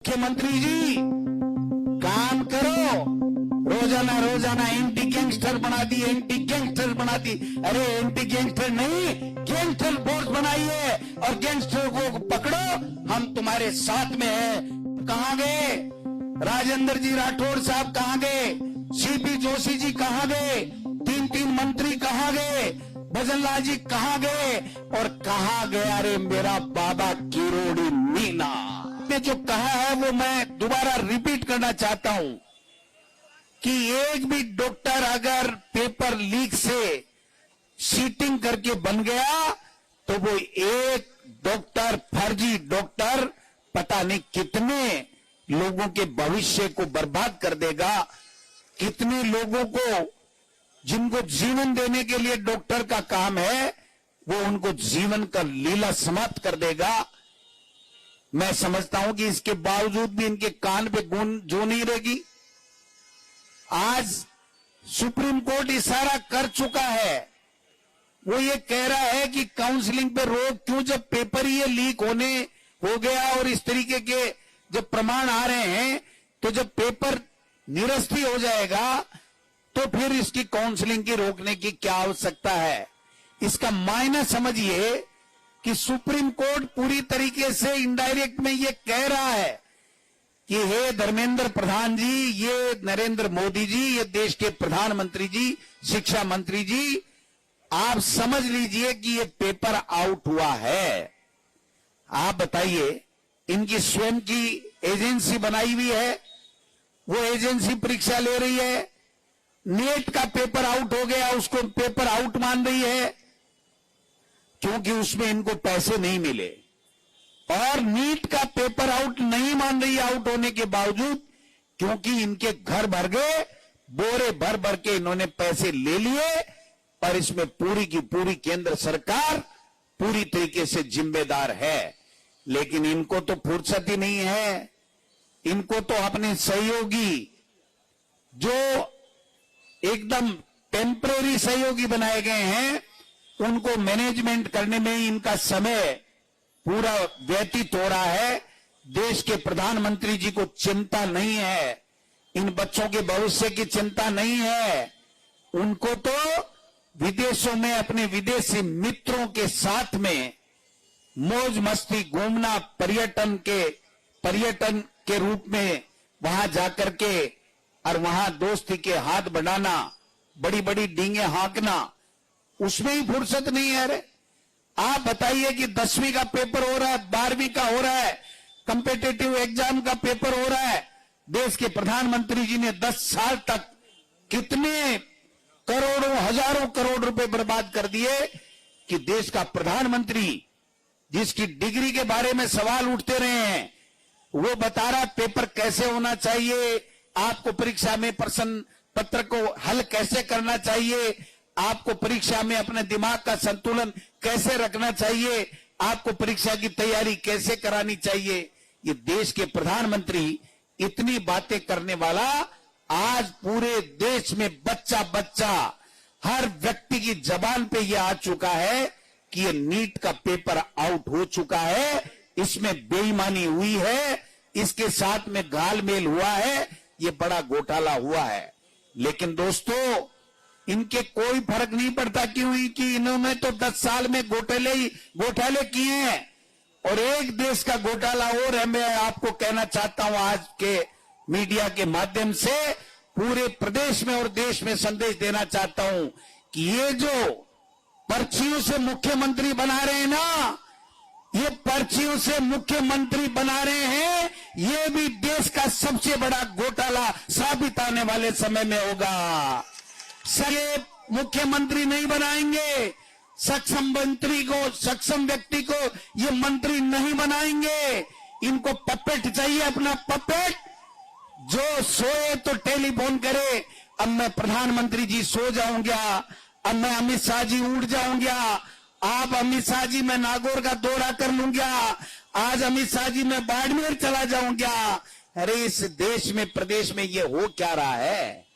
मुख्यमंत्री जी काम करो, रोजाना रोजाना एंटी गैंगस्टर बना दी, एंटी गैंगस्टर बना दी। अरे एंटी गैंगस्टर नहीं, गैंगस्टर फोर्स बनाइए और गैंगस्टर को पकड़ो, हम तुम्हारे साथ में हैं। कहां गए राजेंद्र जी राठौड़ साहब, कहां गए सीपी जोशी जी, कहां गए तीन मंत्री, कहां गए भजनलाल जी, कहां गए और कहां गया रे मेरा बाबा किरोड़ी मीना। ने जो कहा है वो मैं दोबारा रिपीट करना चाहता हूं कि एक भी डॉक्टर अगर पेपर लीक से चीटिंग करके बन गया तो वो एक डॉक्टर, फर्जी डॉक्टर, पता नहीं कितने लोगों के भविष्य को बर्बाद कर देगा, कितने लोगों को जिनको जीवन देने के लिए डॉक्टर का काम है वो उनको जीवन का लीला समाप्त कर देगा। मैं समझता हूं कि इसके बावजूद भी इनके कान पे जो नहीं रहेगी। आज सुप्रीम कोर्ट इशारा कर चुका है, वो ये कह रहा है कि काउंसलिंग पे रोक क्यों, जब पेपर ही ये लीक होने हो गया और इस तरीके के जब प्रमाण आ रहे हैं, तो जब पेपर निरस्त ही हो जाएगा तो फिर इसकी काउंसलिंग की रोकने की क्या आवश्यकता है। इसका मायना समझिए कि सुप्रीम कोर्ट पूरी तरीके से इनडायरेक्ट में ये कह रहा है कि हे धर्मेंद्र प्रधान जी, ये नरेंद्र मोदी जी, ये देश के प्रधानमंत्री जी, शिक्षा मंत्री जी, आप समझ लीजिए कि ये पेपर आउट हुआ है। आप बताइए, इनकी स्वयं की एजेंसी बनाई हुई है, वो एजेंसी परीक्षा ले रही है, नेट का पेपर आउट हो गया, उसको पेपर आउट मान रही है क्योंकि उसमें इनको पैसे नहीं मिले, और नीट का पेपर आउट नहीं मान रही आउट होने के बावजूद, क्योंकि इनके घर भर गए, बोरे भर भर के इन्होंने पैसे ले लिए, और इसमें पूरी की पूरी केंद्र सरकार पूरी तरीके से जिम्मेदार है। लेकिन इनको तो फुर्सत ही नहीं है, इनको तो अपने सहयोगी जो एकदम टेम्परेरी सहयोगी बनाए गए हैं उनको मैनेजमेंट करने में इनका समय पूरा व्यतीत हो रहा है। देश के प्रधानमंत्री जी को चिंता नहीं है, इन बच्चों के भविष्य की चिंता नहीं है। उनको तो विदेशों में अपने विदेशी मित्रों के साथ में मौज मस्ती घूमना, पर्यटन के रूप में वहां जाकर के और वहां दोस्ती के हाथ बढ़ाना, बड़ी बड़ी डींगे हाँकना, उसमें ही फुर्सत नहीं है। रे आप बताइए कि 10वीं का पेपर हो रहा है, 12वीं का हो रहा है, कॉम्पिटिटिव एग्जाम का पेपर हो रहा है, देश के प्रधानमंत्री जी ने 10 साल तक कितने करोड़ों हजारों करोड़ रुपए बर्बाद कर दिए कि देश का प्रधानमंत्री जिसकी डिग्री के बारे में सवाल उठते रहे हैं वो बता रहा पेपर कैसे होना चाहिए, आपको परीक्षा में प्रश्न पत्र को हल कैसे करना चाहिए, आपको परीक्षा में अपने दिमाग का संतुलन कैसे रखना चाहिए, आपको परीक्षा की तैयारी कैसे करानी चाहिए। ये देश के प्रधानमंत्री इतनी बातें करने वाला आज पूरे देश में बच्चा बच्चा हर व्यक्ति की जबान पे ये आ चुका है कि ये नीट का पेपर आउट हो चुका है, इसमें बेईमानी हुई है, इसके साथ में घालमेल हुआ है, ये बड़ा घोटाला हुआ है। लेकिन दोस्तों, इनके कोई फर्क नहीं पड़ता क्यों कि इन्होंने तो 10 साल में घोटाले किए हैं। और एक देश का घोटाला और है, मैं आपको कहना चाहता हूं आज के मीडिया के माध्यम से पूरे प्रदेश में और देश में संदेश देना चाहता हूं कि ये जो पर्चियों से मुख्यमंत्री बना रहे हैं ना, ये पर्चियों से मुख्यमंत्री बना रहे हैं, ये भी देश का सबसे बड़ा घोटाला साबित आने वाले समय में होगा। ये मुख्यमंत्री नहीं बनाएंगे, सक्षम मंत्री को, सक्षम व्यक्ति को ये मंत्री नहीं बनाएंगे। इनको पपेट चाहिए, अपना पपेट, जो सोए तो टेलीफोन करे, अब मैं प्रधानमंत्री जी सो जाऊंगा, अब मैं अमित शाह जी उठ जाऊंगा, आप अमित शाह जी मैं नागौर का दौरा कर लूंगा, आज अमित शाह जी मैं बाड़मेर चला जाऊंगा। अरे इस देश में, प्रदेश में ये हो क्या रहा है?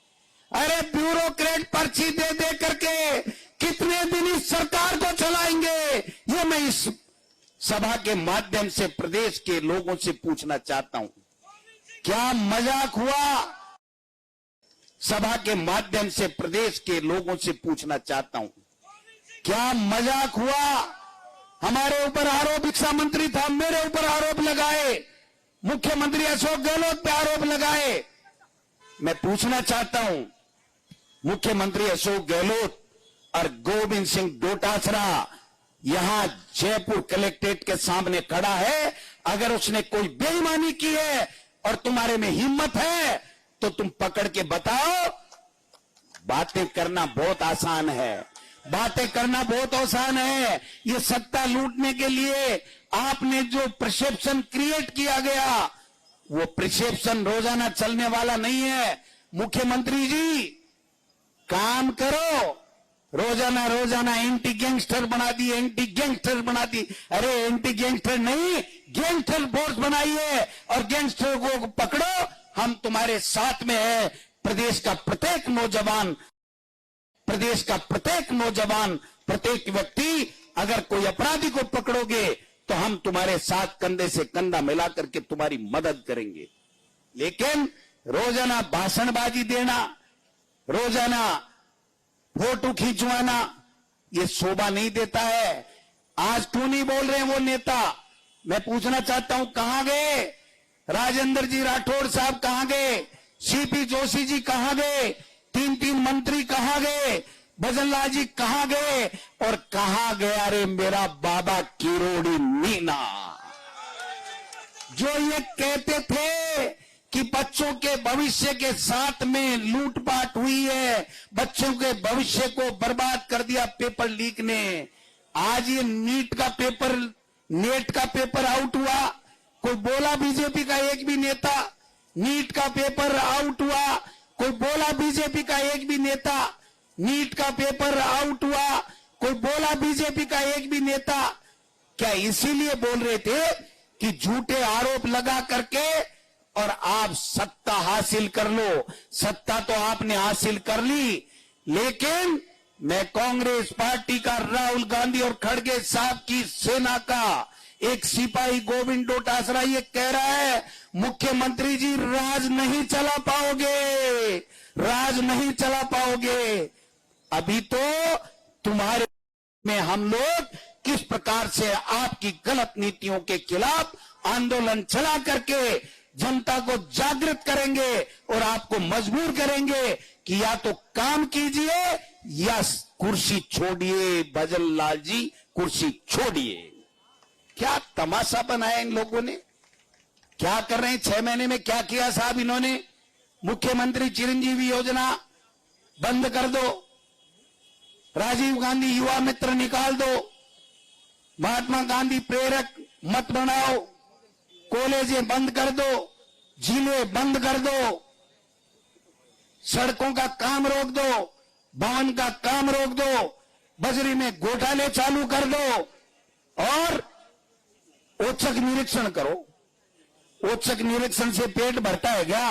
अरे ब्यूरोक्रेट पर्ची दे दे करके कितने दिन इस सरकार को चलाएंगे, ये मैं इस सभा के माध्यम से प्रदेश के लोगों से पूछना चाहता हूं। क्या मजाक हुआ? सभा के माध्यम से प्रदेश के लोगों से पूछना चाहता हूं, क्या मजाक हुआ? हमारे ऊपर आरोप, शिक्षा मंत्री था, मेरे ऊपर आरोप लगाए, मुख्यमंत्री अशोक गहलोत पे आरोप लगाए। मैं पूछना चाहता हूं, मुख्यमंत्री अशोक गहलोत और गोविंद सिंह डोटासरा यहां जयपुर कलेक्ट्रेट के सामने खड़ा है। अगर उसने कोई बेईमानी की है और तुम्हारे में हिम्मत है तो तुम पकड़ के बताओ। बातें करना बहुत आसान है, बातें करना बहुत आसान है। ये सत्ता लूटने के लिए आपने जो परसेप्शन क्रिएट किया गया, वो परसेप्शन रोजाना चलने वाला नहीं है। मुख्यमंत्री जी, काम करो। रोजाना रोजाना एंटी गैंगस्टर बना दी, एंटी गैंगस्टर बना दी। अरे एंटी गैंगस्टर नहीं, गैंगस्टर फोर्स बनाइए और गैंगस्टर को पकड़ो। हम तुम्हारे साथ में है। प्रदेश का प्रत्येक नौजवान, प्रत्येक व्यक्ति, अगर कोई अपराधी को पकड़ोगे तो हम तुम्हारे साथ कंधे से कंधा मिला करके तुम्हारी मदद करेंगे। लेकिन रोजाना भाषणबाजी देना, रोजाना फोटो खिंचवाना, ये शोभा नहीं देता है। आज क्यों नहीं बोल रहे हैं वो नेता? मैं पूछना चाहता हूं, कहां गए? राजेंद्र जी राठौड़ साहब कहां गए? सीपी जोशी जी कहां गए? तीन मंत्री कहां गए? भजनलाल जी कहां गए? और कहां गया रे मेरा बाबा किरोड़ी मीना, जो ये कहते थे कि बच्चों के भविष्य के साथ में लूटपाट हुई है, बच्चों के भविष्य को बर्बाद कर दिया पेपर लीक ने। आज ये नेट का पेपर आउट हुआ, कोई बोला बीजेपी का एक भी नेता? नीट का पेपर आउट हुआ, कोई बोला बीजेपी का एक भी नेता? नीट का पेपर आउट हुआ, कोई बोला बीजेपी का एक भी नेता? क्या इसीलिए बोल रहे थे कि झूठे आरोप लगा करके और आप सत्ता हासिल कर लो? सत्ता तो आपने हासिल कर ली, लेकिन मैं कांग्रेस पार्टी का राहुल गांधी और खड़गे साहब की सेना का एक सिपाही गोविंद डोटासरा ये कह रहा है, मुख्यमंत्री जी राज नहीं चला पाओगे, राज नहीं चला पाओगे। अभी तो तुम्हारे में हम लोग किस प्रकार से आपकी गलत नीतियों के खिलाफ आंदोलन चला करके जनता को जागृत करेंगे और आपको मजबूर करेंगे कि या तो काम कीजिए या कुर्सी छोड़िए। भजनलाल जी, कुर्सी छोड़िए। क्या तमाशा बनाया इन लोगों ने? क्या कर रहे हैं? 6 महीने में क्या किया साहब इन्होंने? मुख्यमंत्री चिरंजीवी योजना बंद कर दो, राजीव गांधी युवा मित्र निकाल दो, महात्मा गांधी प्रेरक मत बनाओ, कॉलेजें बंद कर दो, जिले बंद कर दो, सड़कों का काम रोक दो, भवन का काम रोक दो, बजरी में घोटाले चालू कर दो और औचक निरीक्षण करो। औचक निरीक्षण से पेट भरता है क्या?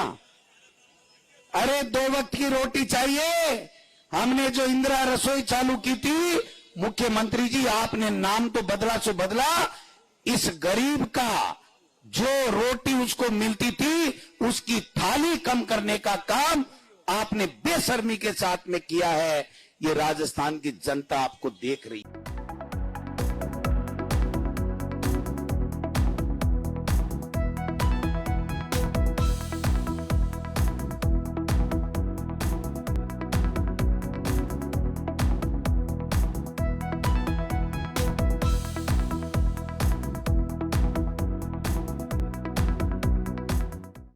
अरे 2 वक्त की रोटी चाहिए। हमने जो इंदिरा रसोई चालू की थी, मुख्यमंत्री जी आपने नाम तो बदला सो बदला, इस गरीब का जो रोटी उसको मिलती थी उसकी थाली कम करने का काम आपने बेशर्मी के साथ में किया है। ये राजस्थान की जनता आपको देख रही है।